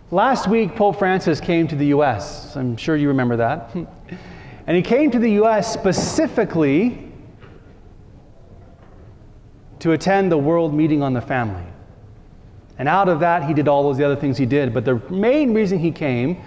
Last week, Pope Francis came to the U.S. I'm sure you remember that. And he came to the U.S. specifically to attend the World Meeting on the Family. And out of that, he did all those other things he did. But the main reason he came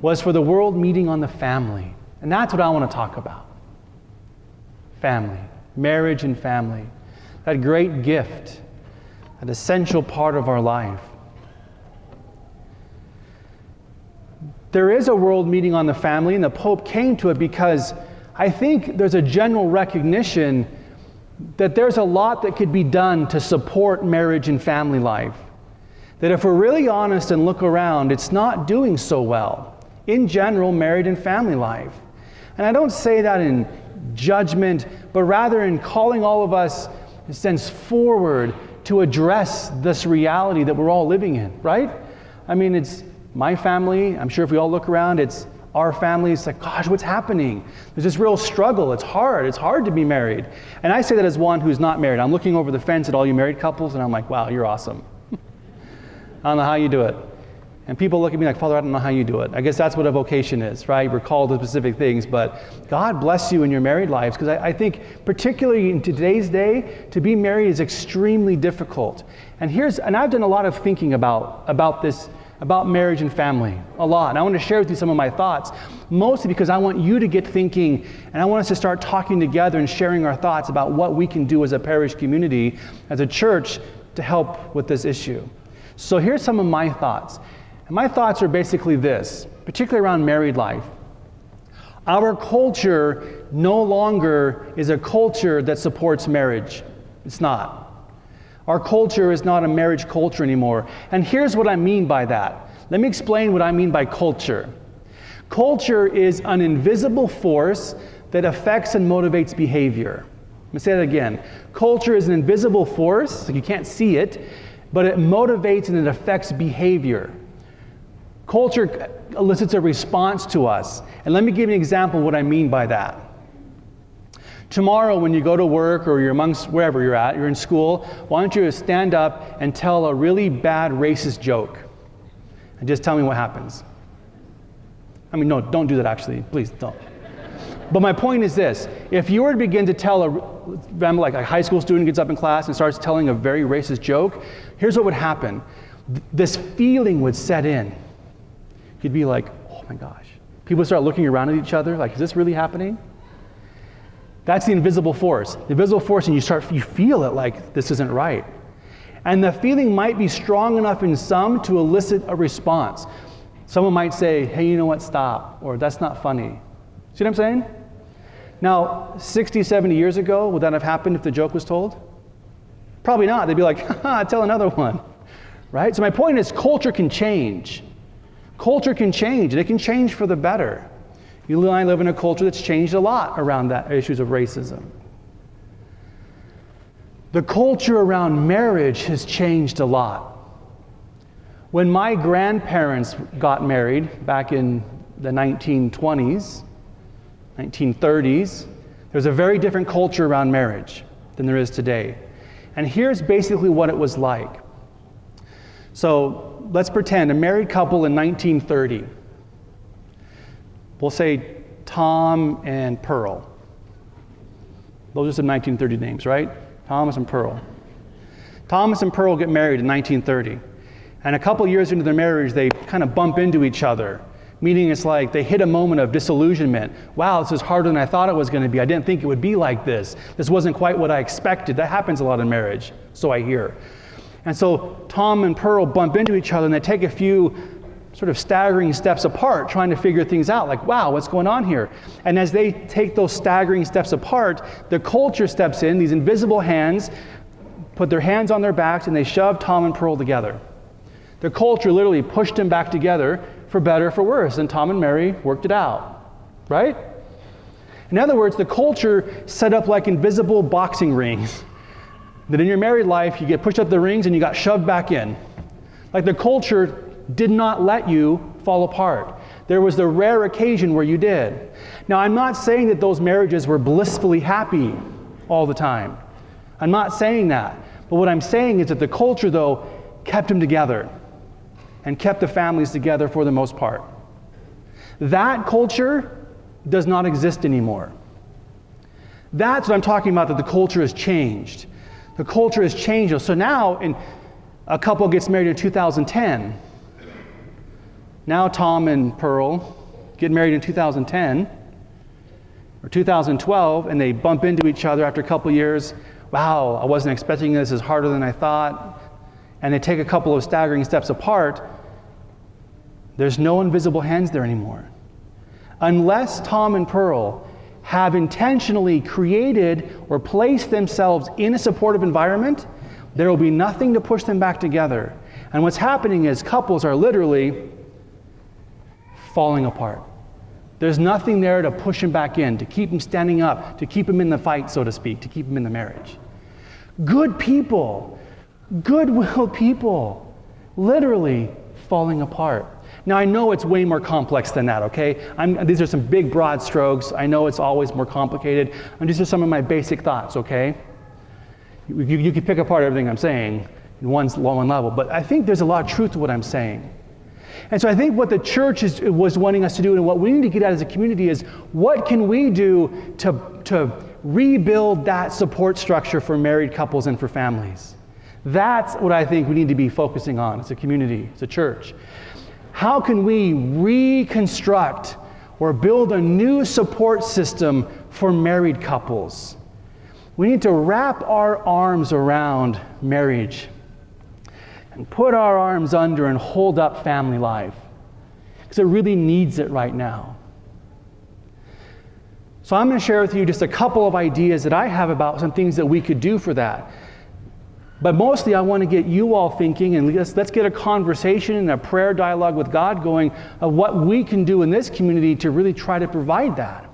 was for the World Meeting on the Family. And that's what I want to talk about. Family. Marriage and family. That great gift. An essential part of our life. There is a World Meeting on the Family, and the Pope came to it because I think there's a general recognition that there's a lot that could be done to support marriage and family life. That if we're really honest and look around, it's not doing so well. In general, married and family life. And I don't say that in judgment, but rather in calling all of us, in a sense, forward to address this reality that we're all living in, right? I mean, it's my family. I'm sure if we all look around, it's our family. It's like, gosh, what's happening? There's this real struggle. It's hard. It's hard to be married. And I say that as one who's not married. I'm looking over the fence at all you married couples, and I'm like, wow, you're awesome. I don't know how you do it. And people look at me like, Father, I don't know how you do it. I guess that's what a vocation is, right? We're called to specific things, but God bless you in your married lives, because I think particularly in today's day, to be married is extremely difficult. And I've done a lot of thinking about this, about marriage and family, a lot. And I want to share with you some of my thoughts, mostly because I want you to get thinking, and I want us to start talking together and sharing our thoughts about what we can do as a parish community, as a church, to help with this issue. So here's some of my thoughts. And my thoughts are basically this, particularly around married life. Our culture no longer is a culture that supports marriage. It's not. Our culture is not a marriage culture anymore. And here's what I mean by that. Let me explain what I mean by culture. Culture is an invisible force that affects and motivates behavior. Let me say that again. Culture is an invisible force, so you can't see it, but it motivates and it affects behavior. Culture elicits a response to us. And let me give you an example of what I mean by that. Tomorrow when you go to work or you're amongst wherever you're at, you're in school, why don't you stand up and tell a really bad racist joke? And just tell me what happens. I mean, no, don't do that actually. Please don't. But my point is this. If you were to begin to tell like a high school student gets up in class and starts telling a very racist joke, here's what would happen. This feeling would set in. You'd be like, oh my gosh. People start looking around at each other like, is this really happening? That's the invisible force. The invisible force, and you feel it like this isn't right. And the feeling might be strong enough in some to elicit a response. Someone might say, hey, you know what, stop, or that's not funny. See what I'm saying? Now, 60, 70 years ago, would that have happened if the joke was told? Probably not. They'd be like, haha, tell another one. Right? So my point is, culture can change. Culture can change, and it can change for the better. You and I live in a culture that's changed a lot around that issues of racism. The culture around marriage has changed a lot. When my grandparents got married back in the 1920s, 1930s, there's a very different culture around marriage than there is today. And here's basically what it was like. So let's pretend a married couple in 1930. We'll say Tom and Pearl. Those are some 1930 names, right? Thomas and Pearl. Thomas and Pearl get married in 1930. And a couple years into their marriage, they kind of bump into each other. Meaning it's like they hit a moment of disillusionment. Wow, this is harder than I thought it was going to be. I didn't think it would be like this. This wasn't quite what I expected. That happens a lot in marriage, so I hear. And so Tom and Pearl bump into each other and they take a few sort of staggering steps apart, trying to figure things out, like, wow, what's going on here? And as they take those staggering steps apart, the culture steps in, these invisible hands put their hands on their backs and they shove Tom and Pearl together. The culture literally pushed them back together for better or for worse, and Tom and Mary worked it out, right? In other words, the culture set up like invisible boxing rings. That in your married life, you get pushed up the rings and you got shoved back in. Like the culture did not let you fall apart. There was the rare occasion where you did. Now, I'm not saying that those marriages were blissfully happy all the time. I'm not saying that. But what I'm saying is that the culture, though, kept them together and kept the families together for the most part. That culture does not exist anymore. That's what I'm talking about, that the culture has changed. The culture has changed. So now, a couple gets married in 2010. Now Tom and Pearl get married in 2010 or 2012, and they bump into each other after a couple years. Wow, I wasn't expecting this. It's harder than I thought. And they take a couple of staggering steps apart. There's no invisible hands there anymore. Unless Tom and Pearl have intentionally created or placed themselves in a supportive environment, there will be nothing to push them back together. And what's happening is couples are literally falling apart. There's nothing there to push them back in, to keep them standing up, to keep them in the fight, so to speak, to keep them in the marriage. Good people, good-willed people, literally falling apart. Now, I know it's way more complex than that, okay? These are some big, broad strokes. I know it's always more complicated. And these are some of my basic thoughts, okay? You can pick apart everything I'm saying in one level, but I think there's a lot of truth to what I'm saying. And so I think what the church was wanting us to do, and what we need to get at as a community, is what can we do to rebuild that support structure for married couples and for families? That's what I think we need to be focusing on as a community, as a church. How can we reconstruct or build a new support system for married couples? We need to wrap our arms around marriage and put our arms under and hold up family life, because it really needs it right now. So I'm going to share with you just a couple of ideas that I have about some things that we could do for that. But mostly I want to get you all thinking, and let's get a conversation and a prayer dialogue with God going of what we can do in this community to really try to provide that.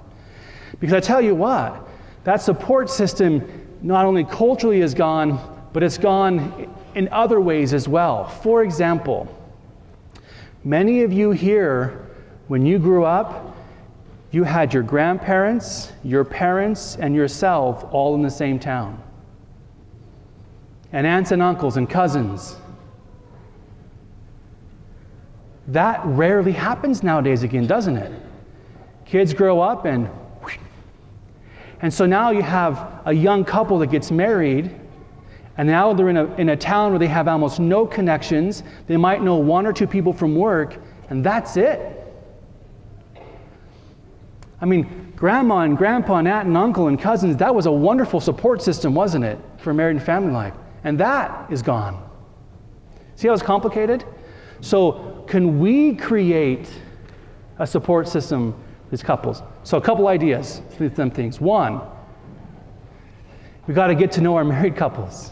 Because I tell you what, that support system not only culturally is gone, but it's gone in other ways as well. For example, many of you here, when you grew up, you had your grandparents, your parents, and yourself all in the same town. And aunts and uncles and cousins. That rarely happens nowadays again, doesn't it? Kids grow up and so now you have a young couple that gets married, and now they're in a town where they have almost no connections. They might know one or two people from work, and that's it. I mean, grandma and grandpa and aunt and uncle and cousins, that was a wonderful support system, wasn't it, for married and family life? And that is gone. See how it's complicated? So can we create a support system for these couples? So a couple ideas for them things. One, we got to get to know our married couples.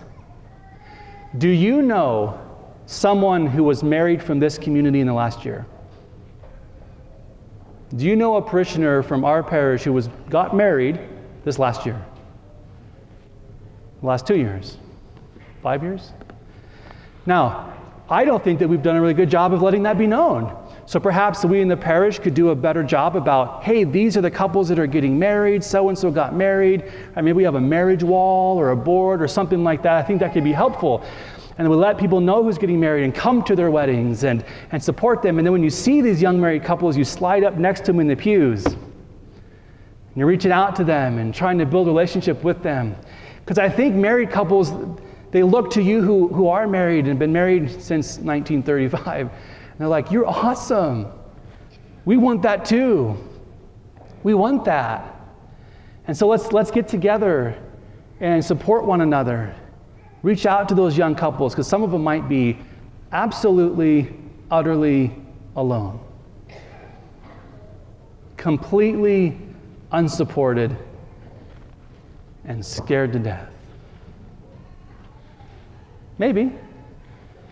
Do you know someone who was married from this community in the last year? Do you know a parishioner from our parish who got married this last year? The last 2 years? 5 years? Now, I don't think that we've done a really good job of letting that be known. So perhaps we in the parish could do a better job about, hey, these are the couples that are getting married, so-and-so got married. I mean, we have a marriage wall or a board or something like that. I think that could be helpful. And we let people know who's getting married and come to their weddings and support them. And then when you see these young married couples, you slide up next to them in the pews. And you're reaching out to them and trying to build a relationship with them. Because I think married couples, they look to you who are married and been married since 1935. And they're like, you're awesome. We want that too. We want that. And so let's get together and support one another. Reach out to those young couples, because some of them might be absolutely, utterly alone. Completely unsupported and scared to death. Maybe.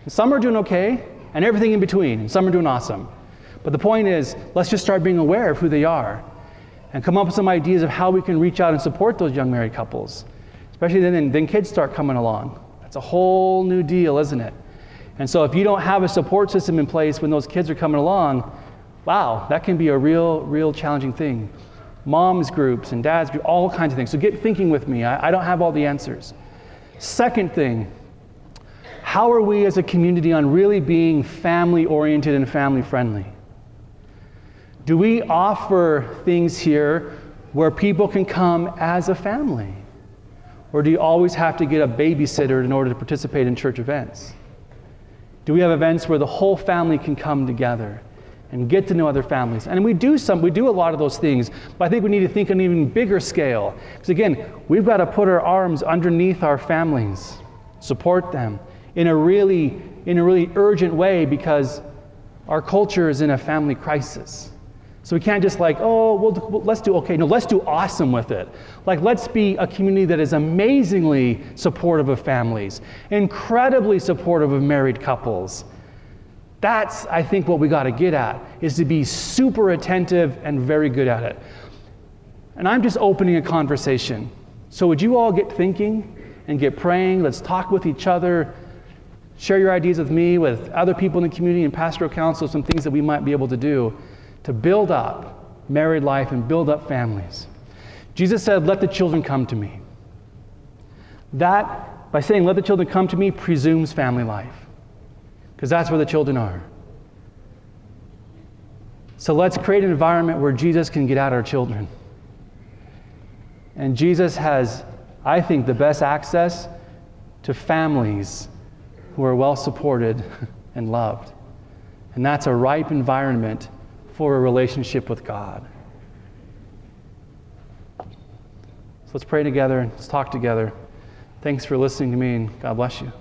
Some are doing okay, and everything in between, and some are doing awesome. But the point is, let's just start being aware of who they are and come up with some ideas of how we can reach out and support those young married couples. Especially then kids start coming along. That's a whole new deal, isn't it? And so if you don't have a support system in place when those kids are coming along, wow, that can be a real challenging thing. Moms groups and dads groups, all kinds of things. So get thinking with me. I don't have all the answers. Second thing, how are we as a community on really being family-oriented and family-friendly? Do we offer things here where people can come as a family? Or do you always have to get a babysitter in order to participate in church events? Do we have events where the whole family can come together and get to know other families? And we do a lot of those things, but I think we need to think on an even bigger scale. Because again, we've got to put our arms underneath our families, support them in a really urgent way, because our culture is in a family crisis. So we can't just let's do awesome with it. Let's be a community that is amazingly supportive of families, incredibly supportive of married couples. That's, I think, what we got to get at, is to be super attentive and very good at it. And I'm just opening a conversation. So would you all get thinking and get praying? Let's talk with each other. Share your ideas with me, with other people in the community and pastoral council, some things that we might be able to do to build up married life and build up families. Jesus said, "Let the children come to me." That, by saying, "Let the children come to me," presumes family life, because that's where the children are. So let's create an environment where Jesus can get at our children. And Jesus has, I think, the best access to families who are well supported and loved. And that's a ripe environment for a relationship with God. So let's pray together, let's talk together. Thanks for listening to me, and God bless you.